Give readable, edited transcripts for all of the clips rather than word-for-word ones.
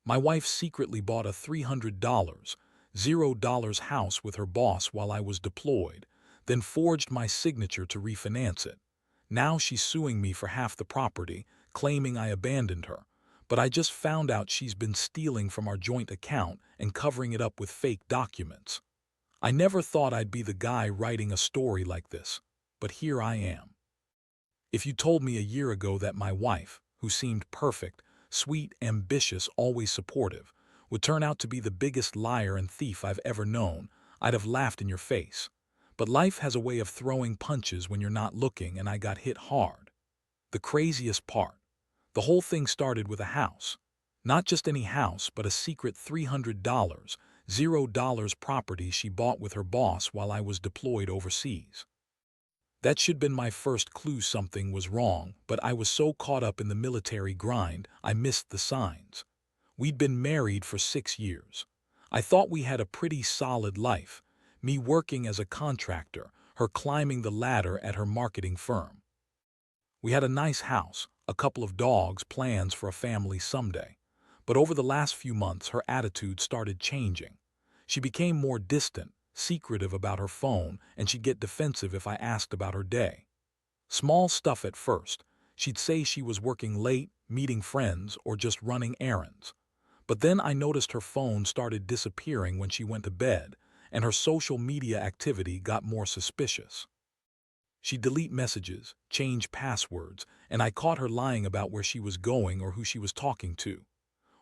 My wife secretly bought a $300, $0 house with her boss while I was deployed, then forged my signature to refinance it. Now she's suing me for half the property, claiming I abandoned her. But I just found out she's been stealing from our joint account and covering it up with fake documents. I never thought I'd be the guy writing a story like this, but here I am. If you told me a year ago that my wife, who seemed perfect, sweet, ambitious, always supportive, would turn out to be the biggest liar and thief I've ever known, I'd have laughed in your face. But life has a way of throwing punches when you're not looking, and I got hit hard. The craziest part, the whole thing started with a house. Not just any house, but a secret $300, $0 property she bought with her boss while I was deployed overseas. That should have been my first clue something was wrong, but I was so caught up in the military grind, I missed the signs. We'd been married for 6 years. I thought we had a pretty solid life, me working as a contractor, her climbing the ladder at her marketing firm. We had a nice house, a couple of dogs, plans for a family someday. But over the last few months, her attitude started changing. She became more distant, secretive about her phone, and she'd get defensive if I asked about her day. Small stuff at first. She'd say she was working late, meeting friends, or just running errands. But then I noticed her phone started disappearing when she went to bed, and her social media activity got more suspicious. She'd delete messages, change passwords, and I caught her lying about where she was going or who she was talking to.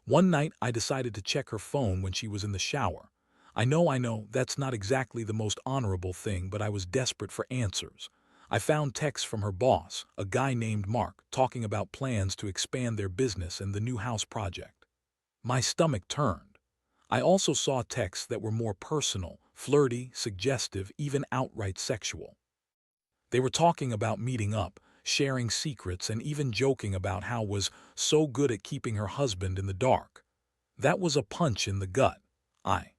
One night, I decided to check her phone when she was in the shower. I know, that's not exactly the most honorable thing, but I was desperate for answers. I found texts from her boss, a guy named Mark, talking about plans to expand their business and the new house project. My stomach turned. I also saw texts that were more personal, flirty, suggestive, even outright sexual. They were talking about meeting up, sharing secrets, and even joking about how was so good at keeping her husband in the dark. That was a punch in the gut. I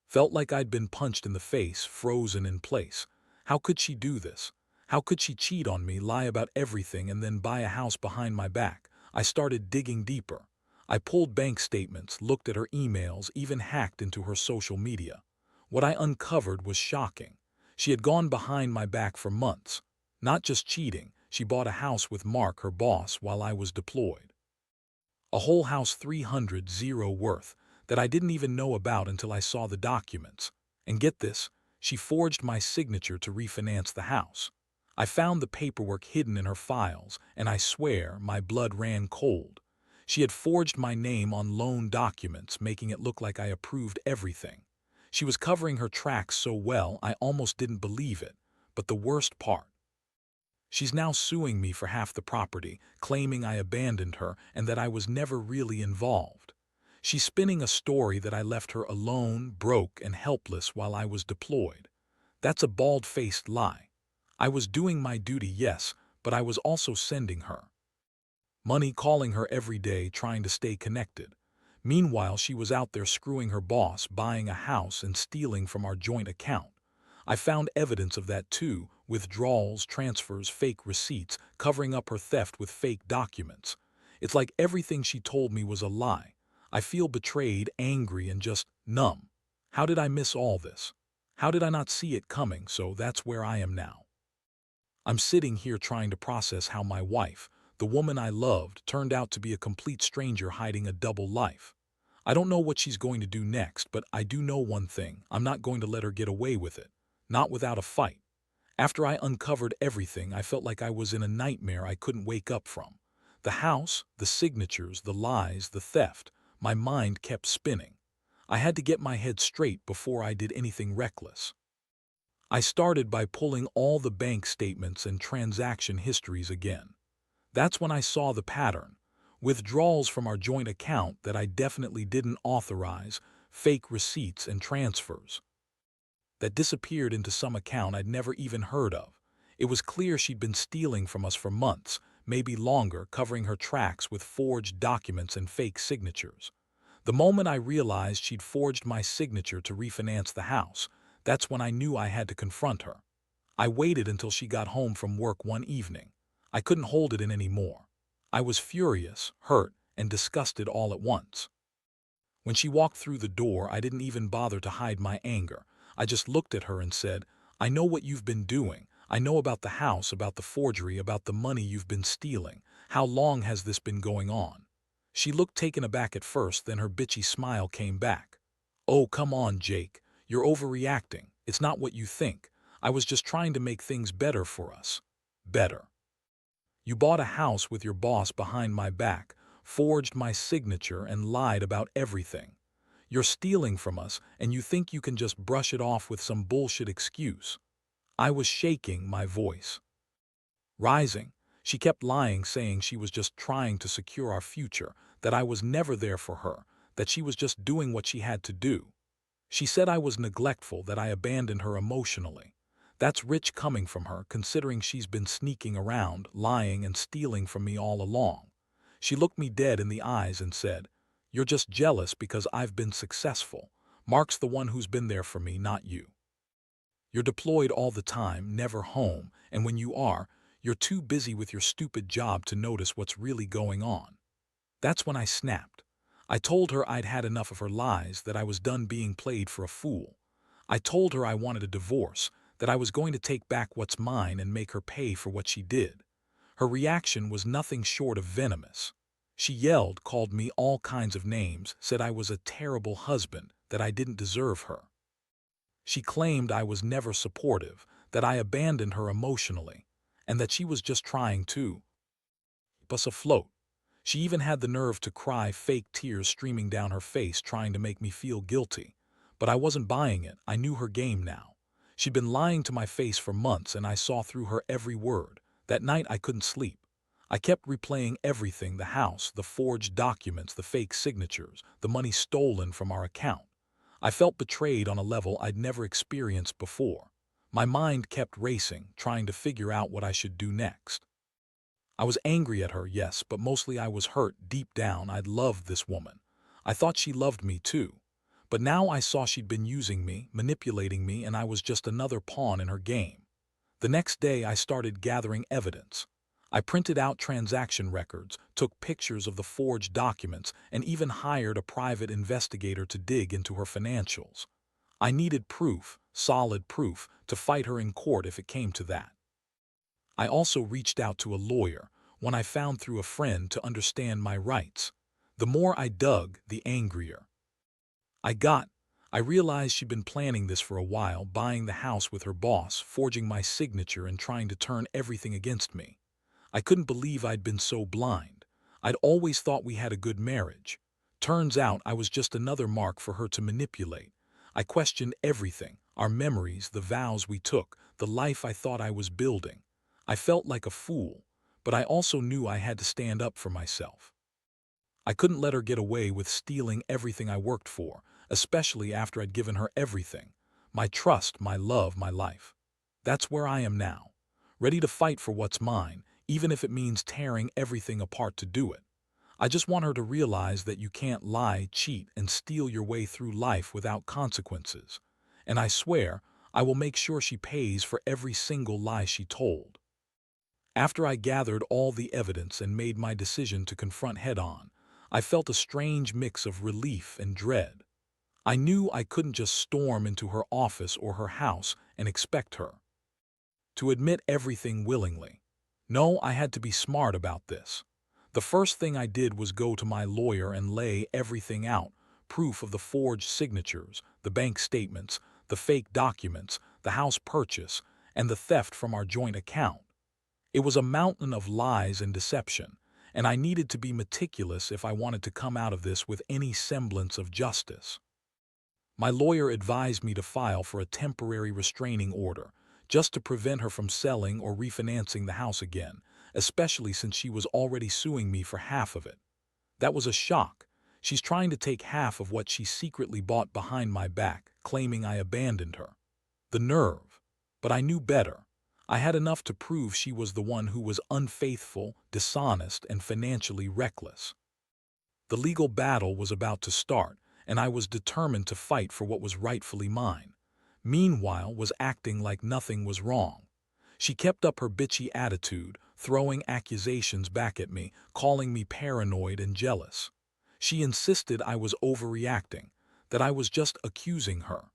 felt like I'd been punched in the face, frozen in place. How could she do this? How could she cheat on me, lie about everything, and then buy a house behind my back? I started digging deeper. I pulled bank statements, looked at her emails, even hacked into her social media. What I uncovered was shocking. She had gone behind my back for months. Not just cheating, she bought a house with Mark, her boss, while I was deployed. A whole house, 300,000 worth, that I didn't even know about until I saw the documents. And get this, she forged my signature to refinance the house. I found the paperwork hidden in her files, and I swear my blood ran cold. She had forged my name on loan documents, making it look like I approved everything. She was covering her tracks so well I almost didn't believe it. But the worst part, she's now suing me for half the property, claiming I abandoned her and that I was never really involved. She's spinning a story that I left her alone, broke, and helpless while I was deployed. That's a bald-faced lie. I was doing my duty, yes, but I was also sending her money, calling her every day, trying to stay connected. Meanwhile, she was out there screwing her boss, buying a house, and stealing from our joint account. I found evidence of that too, withdrawals, transfers, fake receipts, covering up her theft with fake documents. It's like everything she told me was a lie. I feel betrayed, angry, and just numb. How did I miss all this? How did I not see it coming? So that's where I am now. I'm sitting here trying to process how my wife, the woman I loved, turned out to be a complete stranger hiding a double life. I don't know what she's going to do next, but I do know one thing: I'm not going to let her get away with it. Not without a fight. After I uncovered everything, I felt like I was in a nightmare I couldn't wake up from. The house, the signatures, the lies, the theft, my mind kept spinning. I had to get my head straight before I did anything reckless. I started by pulling all the bank statements and transaction histories again. That's when I saw the pattern. Withdrawals from our joint account that I definitely didn't authorize, fake receipts and transfers that disappeared into some account I'd never even heard of. It was clear she'd been stealing from us for months, maybe longer, covering her tracks with forged documents and fake signatures. The moment I realized she'd forged my signature to refinance the house, that's when I knew I had to confront her. I waited until she got home from work one evening. I couldn't hold it in anymore. I was furious, hurt, and disgusted all at once. When she walked through the door, I didn't even bother to hide my anger. I just looked at her and said, "I know what you've been doing. I know about the house, about the forgery, about the money you've been stealing. How long has this been going on?" She looked taken aback at first, then her bitchy smile came back. "Oh, come on, Jake. You're overreacting. It's not what you think. I was just trying to make things better for us." Better. You bought a house with your boss behind my back, forged my signature, and lied about everything. You're stealing from us, and you think you can just brush it off with some bullshit excuse. I was shaking, my voice rising. She kept lying, saying she was just trying to secure our future, that I was never there for her, that she was just doing what she had to do. She said I was neglectful, that I abandoned her emotionally. That's rich coming from her, considering she's been sneaking around, lying and stealing from me all along. She looked me dead in the eyes and said, "You're just jealous because I've been successful. Mark's the one who's been there for me, not you. You're deployed all the time, never home, and when you are, you're too busy with your stupid job to notice what's really going on." That's when I snapped. I told her I'd had enough of her lies, that I was done being played for a fool. I told her I wanted a divorce, that I was going to take back what's mine and make her pay for what she did. Her reaction was nothing short of venomous. She yelled, called me all kinds of names, said I was a terrible husband, that I didn't deserve her. She claimed I was never supportive, that I abandoned her emotionally, and that she was just trying to keep us afloat. She even had the nerve to cry, fake tears streaming down her face, trying to make me feel guilty. But I wasn't buying it. I knew her game now. She'd been lying to my face for months, and I saw through her every word. That night I couldn't sleep. I kept replaying everything: the house, the forged documents, the fake signatures, the money stolen from our account. I felt betrayed on a level I'd never experienced before. My mind kept racing, trying to figure out what I should do next. I was angry at her, yes, but mostly I was hurt. Deep down, I'd loved this woman. I thought she loved me too. But now I saw she'd been using me, manipulating me, and I was just another pawn in her game. The next day, I started gathering evidence. I printed out transaction records, took pictures of the forged documents, and even hired a private investigator to dig into her financials. I needed proof, solid proof, to fight her in court if it came to that. I also reached out to a lawyer, one I found through a friend, to understand my rights. The more I dug, the angrier I got. I realized she'd been planning this for a while, buying the house with her boss, forging my signature, and trying to turn everything against me. I couldn't believe I'd been so blind. I'd always thought we had a good marriage. Turns out I was just another mark for her to manipulate. I questioned everything: our memories, the vows we took, the life I thought I was building. I felt like a fool, but I also knew I had to stand up for myself. I couldn't let her get away with stealing everything I worked for, especially after I'd given her everything: my trust, my love, my life. That's where I am now, ready to fight for what's mine, even if it means tearing everything apart to do it. I just want her to realize that you can't lie, cheat, and steal your way through life without consequences. And I swear, I will make sure she pays for every single lie she told. After I gathered all the evidence and made my decision to confront head-on, I felt a strange mix of relief and dread. I knew I couldn't just storm into her office or her house and expect her to admit everything willingly. No, I had to be smart about this. The first thing I did was go to my lawyer and lay everything out: proof of the forged signatures, the bank statements, the fake documents, the house purchase, and the theft from our joint account. It was a mountain of lies and deception, and I needed to be meticulous if I wanted to come out of this with any semblance of justice. My lawyer advised me to file for a temporary restraining order, just to prevent her from selling or refinancing the house again, especially since she was already suing me for half of it. That was a shock. She's trying to take half of what she secretly bought behind my back, claiming I abandoned her. The nerve. But I knew better. I had enough to prove she was the one who was unfaithful, dishonest, and financially reckless. The legal battle was about to start, and I was determined to fight for what was rightfully mine. Meanwhile, was acting like nothing was wrong. She kept up her bitchy attitude, throwing accusations back at me, calling me paranoid and jealous. She insisted I was overreacting, that I was just accusing her.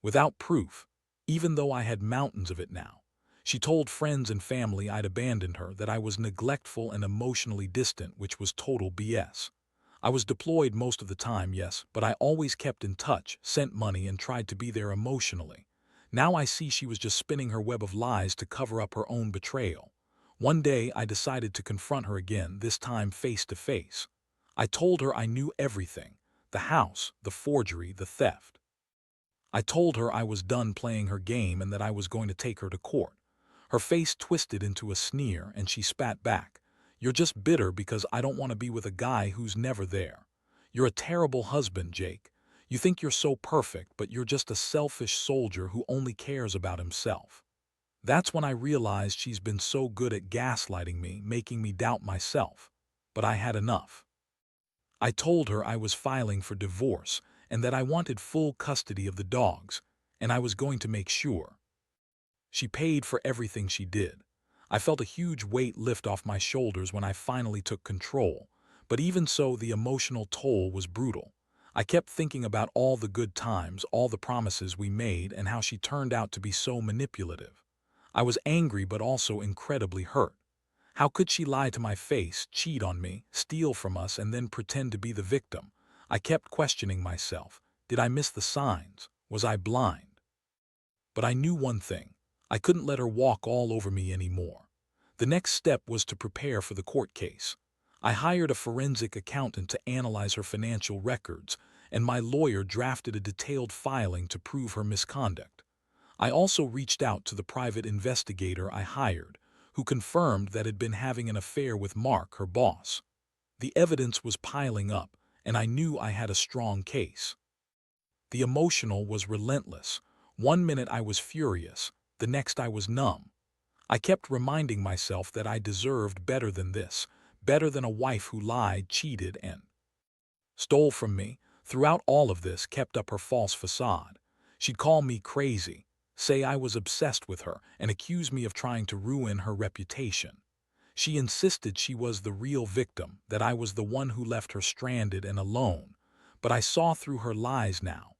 Without proof, even though I had mountains of it now. She told friends and family I'd abandoned her, that I was neglectful and emotionally distant, which was total BS. I was deployed most of the time, yes, but I always kept in touch, sent money, and tried to be there emotionally. Now I see she was just spinning her web of lies to cover up her own betrayal. One day I decided to confront her again, this time face to face. I told her I knew everything: the house, the forgery, the theft. I told her I was done playing her game and that I was going to take her to court. Her face twisted into a sneer and she spat back. "You're just bitter because I don't want to be with a guy who's never there. You're a terrible husband, Jake. You think you're so perfect, but you're just a selfish soldier who only cares about himself." That's when I realized she's been so good at gaslighting me, making me doubt myself. But I had enough. I told her I was filing for divorce and that I wanted full custody of the dogs, and I was going to make sure. She paid for everything she did. I felt a huge weight lift off my shoulders when I finally took control, but even so, the emotional toll was brutal. I kept thinking about all the good times, all the promises we made, and how she turned out to be so manipulative. I was angry but also incredibly hurt. How could she lie to my face, cheat on me, steal from us, and then pretend to be the victim? I kept questioning myself. Did I miss the signs? Was I blind? But I knew one thing. I couldn't let her walk all over me anymore. The next step was to prepare for the court case. I hired a forensic accountant to analyze her financial records, and my lawyer drafted a detailed filing to prove her misconduct. I also reached out to the private investigator I hired, who confirmed that had been having an affair with Mark, her boss. The evidence was piling up, and I knew I had a strong case. The emotional was relentless. One minute I was furious, the next I was numb. I kept reminding myself that I deserved better than this, better than a wife who lied, cheated, and stole from me. Throughout all of this, kept up her false facade. She'd call me crazy, say I was obsessed with her, and accuse me of trying to ruin her reputation. She insisted she was the real victim, that I was the one who left her stranded and alone. But I saw through her lies now.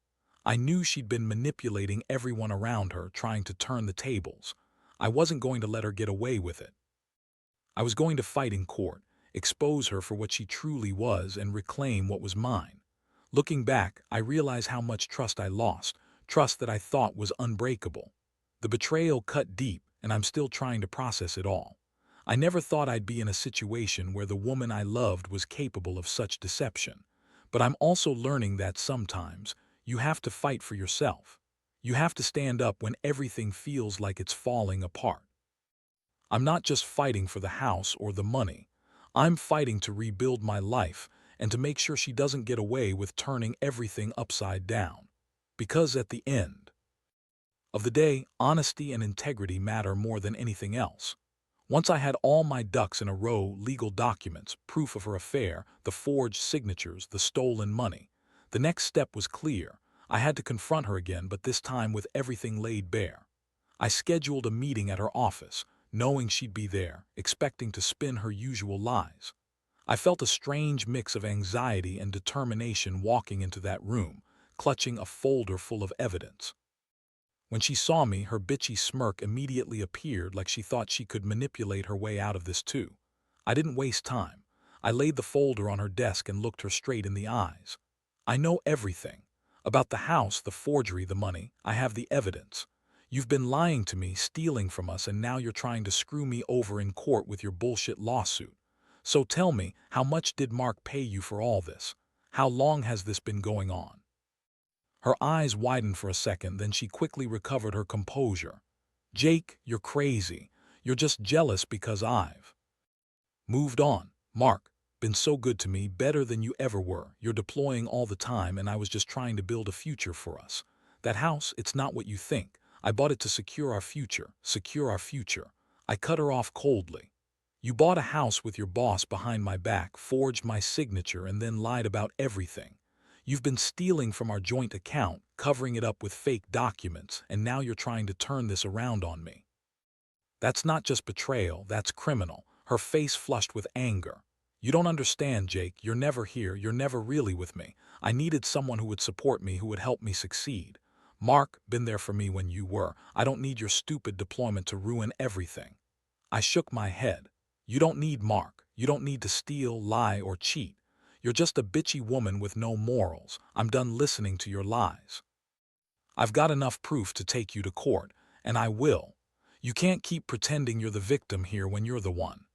I knew she'd been manipulating everyone around her, trying to turn the tables. I wasn't going to let her get away with it. I was going to fight in court, expose her for what she truly was, and reclaim what was mine. Looking back, I realize how much trust I lost, trust that I thought was unbreakable. The betrayal cut deep, and I'm still trying to process it all. I never thought I'd be in a situation where the woman I loved was capable of such deception. But I'm also learning that sometimes you have to fight for yourself. You have to stand up when everything feels like it's falling apart. I'm not just fighting for the house or the money. I'm fighting to rebuild my life and to make sure she doesn't get away with turning everything upside down. Because at the end of the day, honesty and integrity matter more than anything else. Once I had all my ducks in a row, legal documents, proof of her affair, the forged signatures, the stolen money, the next step was clear. I had to confront her again, but this time with everything laid bare. I scheduled a meeting at her office, knowing she'd be there, expecting to spin her usual lies. I felt a strange mix of anxiety and determination walking into that room, clutching a folder full of evidence. When she saw me, her bitchy smirk immediately appeared, like she thought she could manipulate her way out of this too. I didn't waste time. I laid the folder on her desk and looked her straight in the eyes. "I know everything. About the house, the forgery, the money. I have the evidence. You've been lying to me, stealing from us, and now you're trying to screw me over in court with your bullshit lawsuit. So tell me, how much did Mark pay you for all this? How long has this been going on?" Her eyes widened for a second, then she quickly recovered her composure. "Jake, you're crazy. You're just jealous because I've moved on. Mark, been so good to me, better than you ever were. You're deploying all the time, and I was just trying to build a future for us. That house, it's not what you think. I bought it to secure our future, secure our future." I cut her off coldly. "You bought a house with your boss behind my back, forged my signature, and then lied about everything. You've been stealing from our joint account, covering it up with fake documents, and now you're trying to turn this around on me. That's not just betrayal, that's criminal." Her face flushed with anger. You don't understand, Jake. You're never here. You're never really with me. I needed someone who would support me, who would help me succeed. Mark, been there for me when you were. I don't need your stupid deployment to ruin everything. I shook my head. You don't need Mark. You don't need to steal, lie, or cheat. You're just a bitchy woman with no morals. I'm done listening to your lies. I've got enough proof to take you to court, and I will. You can't keep pretending you're the victim here when you're the one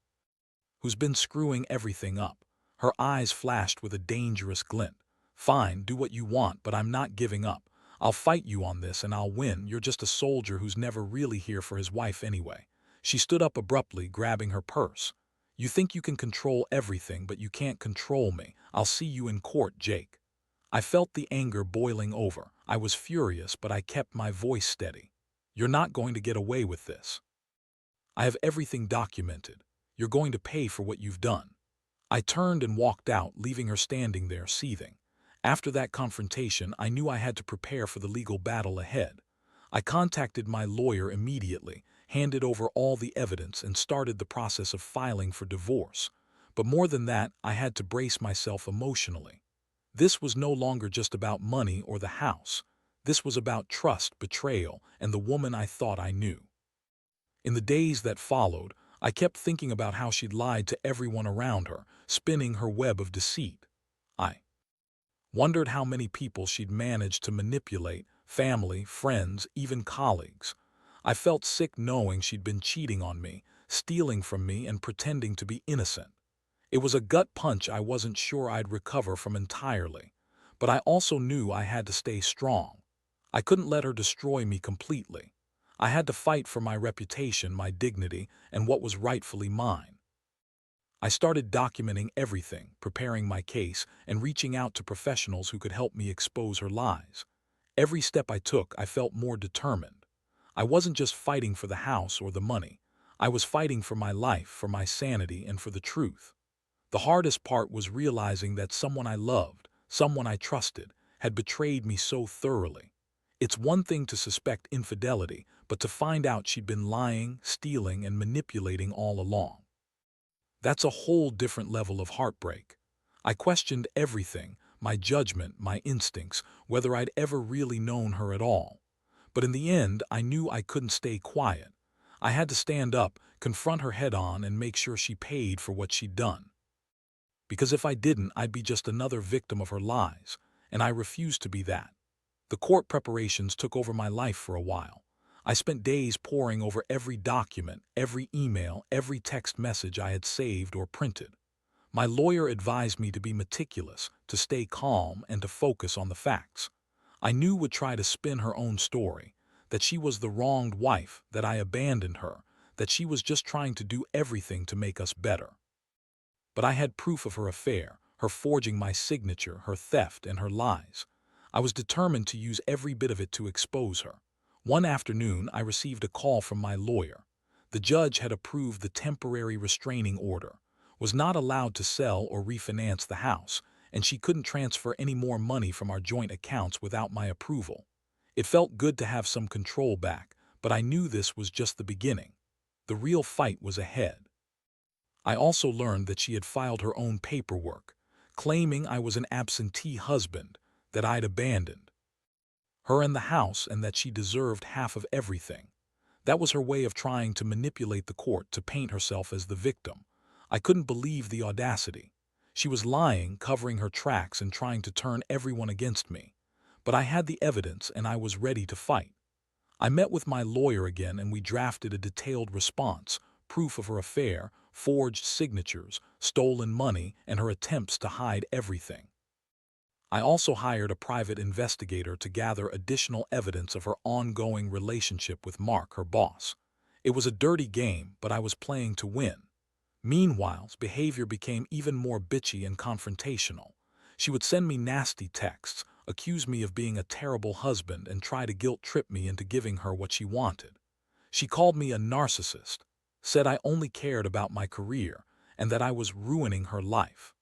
who's been screwing everything up. Her eyes flashed with a dangerous glint. Fine, do what you want, but I'm not giving up. I'll fight you on this and I'll win. You're just a soldier who's never really here for his wife anyway. She stood up abruptly, grabbing her purse. You think you can control everything, but you can't control me. I'll see you in court, Jake. I felt the anger boiling over. I was furious, but I kept my voice steady. You're not going to get away with this. I have everything documented. You're going to pay for what you've done. I turned and walked out, leaving her standing there, seething. After that confrontation, I knew I had to prepare for the legal battle ahead. I contacted my lawyer immediately, handed over all the evidence, and started the process of filing for divorce. But more than that, I had to brace myself emotionally. This was no longer just about money or the house. This was about trust, betrayal, and the woman I thought I knew. In the days that followed, I kept thinking about how she'd lied to everyone around her, spinning her web of deceit. I wondered how many people she'd managed to manipulate, family, friends, even colleagues. I felt sick knowing she'd been cheating on me, stealing from me, and pretending to be innocent. It was a gut punch I wasn't sure I'd recover from entirely. But I also knew I had to stay strong. I couldn't let her destroy me completely. I had to fight for my reputation, my dignity, and what was rightfully mine. I started documenting everything, preparing my case, and reaching out to professionals who could help me expose her lies. Every step I took, I felt more determined. I wasn't just fighting for the house or the money. I was fighting for my life, for my sanity, and for the truth. The hardest part was realizing that someone I loved, someone I trusted, had betrayed me so thoroughly. It's one thing to suspect infidelity, but to find out she'd been lying, stealing, and manipulating all along. That's a whole different level of heartbreak. I questioned everything, my judgment, my instincts, whether I'd ever really known her at all. But in the end, I knew I couldn't stay quiet. I had to stand up, confront her head-on, and make sure she paid for what she'd done. Because if I didn't, I'd be just another victim of her lies, and I refused to be that. The court preparations took over my life for a while. I spent days poring over every document, every email, every text message I had saved or printed. My lawyer advised me to be meticulous, to stay calm, and to focus on the facts. I knew would try to spin her own story, that she was the wronged wife, that I abandoned her, that she was just trying to do everything to make us better. But I had proof of her affair, her forging my signature, her theft, and her lies. I was determined to use every bit of it to expose her. One afternoon, I received a call from my lawyer. The judge had approved the temporary restraining order, was not allowed to sell or refinance the house, and she couldn't transfer any more money from our joint accounts without my approval. It felt good to have some control back, but I knew this was just the beginning. The real fight was ahead. I also learned that she had filed her own paperwork, claiming I was an absentee husband, that I'd abandoned her and the house, and that she deserved half of everything. That was her way of trying to manipulate the court to paint herself as the victim. I couldn't believe the audacity. She was lying, covering her tracks, and trying to turn everyone against me. But I had the evidence, and I was ready to fight. I met with my lawyer again, and we drafted a detailed response, proof of her affair, forged signatures, stolen money, and her attempts to hide everything. I also hired a private investigator to gather additional evidence of her ongoing relationship with Mark, her boss. It was a dirty game, but I was playing to win. Meanwhile, his behavior became even more bitchy and confrontational. She would send me nasty texts, accuse me of being a terrible husband, and try to guilt-trip me into giving her what she wanted. She called me a narcissist, said I only cared about my career, and that I was ruining her life.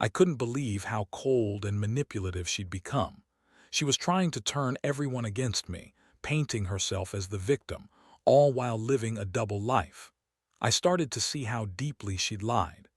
I couldn't believe how cold and manipulative she'd become. She was trying to turn everyone against me, painting herself as the victim, all while living a double life. I started to see how deeply she'd lied.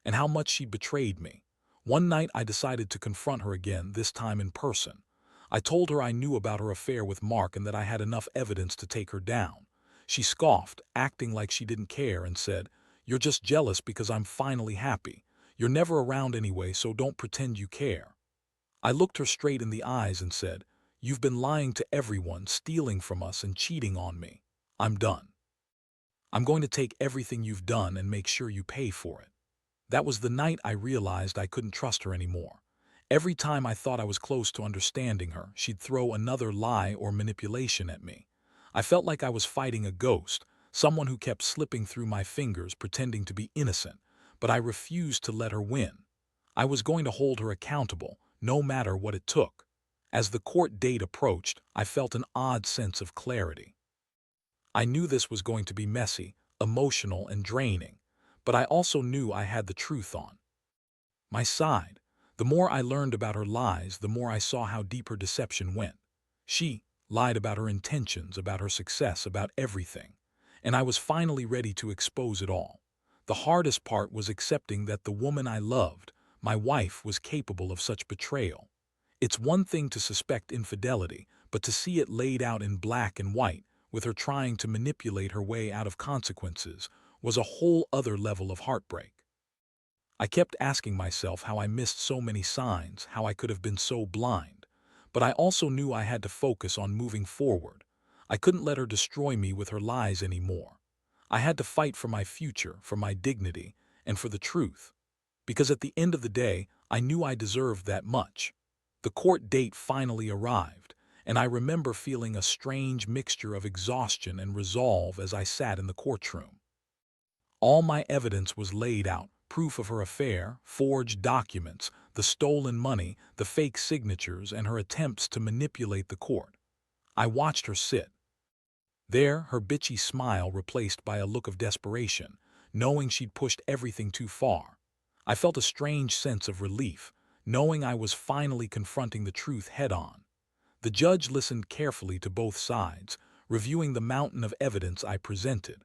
and how much she betrayed me. One night I decided to confront her again, this time in person. I told her I knew about her affair with Mark and that I had enough evidence to take her down. She scoffed, acting like she didn't care, and said, "You're just jealous because I'm finally happy. You're never around anyway, so don't pretend you care." I looked her straight in the eyes and said, "You've been lying to everyone, stealing from us and cheating on me. I'm done. I'm going to take everything you've done and make sure you pay for it." That was the night I realized I couldn't trust her anymore. Every time I thought I was close to understanding her, she'd throw another lie or manipulation at me. I felt like I was fighting a ghost, someone who kept slipping through my fingers pretending to be innocent, but I refused to let her win. I was going to hold her accountable, no matter what it took. As the court date approached, I felt an odd sense of clarity. I knew this was going to be messy, emotional, and draining, but I also knew I had the truth on my side. The more I learned about her lies, the more I saw how deep her deception went. She lied about her intentions, about her success, about everything. And I was finally ready to expose it all. The hardest part was accepting that the woman I loved, my wife, was capable of such betrayal. It's one thing to suspect infidelity, but to see it laid out in black and white, with her trying to manipulate her way out of consequences, was a whole other level of heartbreak. I kept asking myself how I missed so many signs, how I could have been so blind. But I also knew I had to focus on moving forward. I couldn't let her destroy me with her lies anymore. I had to fight for my future, for my dignity, and for the truth. Because at the end of the day, I knew I deserved that much. The court date finally arrived, and I remember feeling a strange mixture of exhaustion and resolve as I sat in the courtroom. All my evidence was laid out, proof of her affair, forged documents, the stolen money, the fake signatures, and her attempts to manipulate the court. I watched her sit there, her bitchy smile replaced by a look of desperation, knowing she'd pushed everything too far. I felt a strange sense of relief, knowing I was finally confronting the truth head-on. The judge listened carefully to both sides, reviewing the mountain of evidence I presented.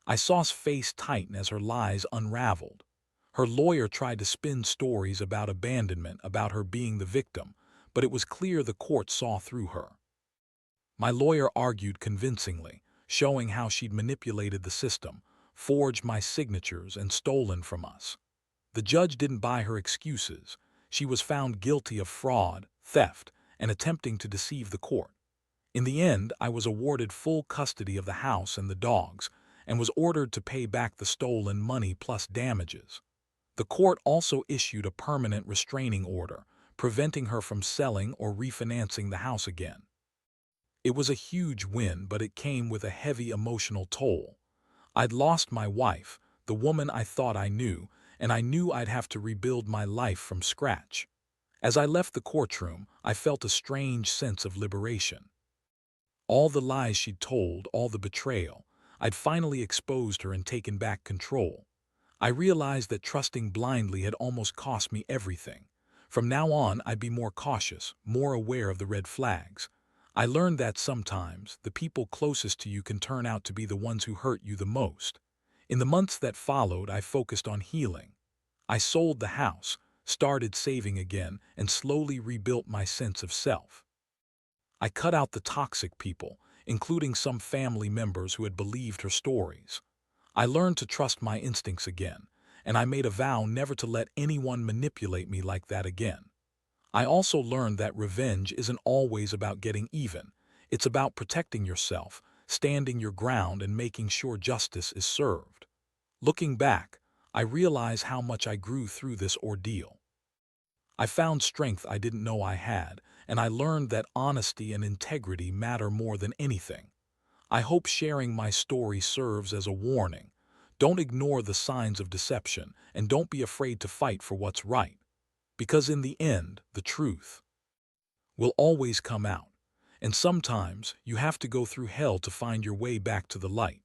I saw his face tighten as her lies unraveled. Her lawyer tried to spin stories about abandonment, about her being the victim, but it was clear the court saw through her. My lawyer argued convincingly, showing how she'd manipulated the system, forged my signatures, and stolen from us. The judge didn't buy her excuses. She was found guilty of fraud, theft, and attempting to deceive the court. In the end, I was awarded full custody of the house and the dogs, and was ordered to pay back the stolen money plus damages. The court also issued a permanent restraining order, preventing her from selling or refinancing the house again. It was a huge win, but it came with a heavy emotional toll. I'd lost my wife, the woman I thought I knew, and I knew I'd have to rebuild my life from scratch. As I left the courtroom, I felt a strange sense of liberation. All the lies she'd told, all the betrayal, I'd finally exposed her and taken back control. I realized that trusting blindly had almost cost me everything. From now on, I'd be more cautious, more aware of the red flags. I learned that sometimes the people closest to you can turn out to be the ones who hurt you the most. In the months that followed, I focused on healing. I sold the house, started saving again, and slowly rebuilt my sense of self. I cut out the toxic people, including some family members who had believed her stories. I learned to trust my instincts again, and I made a vow never to let anyone manipulate me like that again. I also learned that revenge isn't always about getting even. It's about protecting yourself, standing your ground, and making sure justice is served. Looking back, I realize how much I grew through this ordeal. I found strength I didn't know I had, and I learned that honesty and integrity matter more than anything. I hope sharing my story serves as a warning. Don't ignore the signs of deception, and don't be afraid to fight for what's right. Because in the end, the truth will always come out. And sometimes you have to go through hell to find your way back to the light.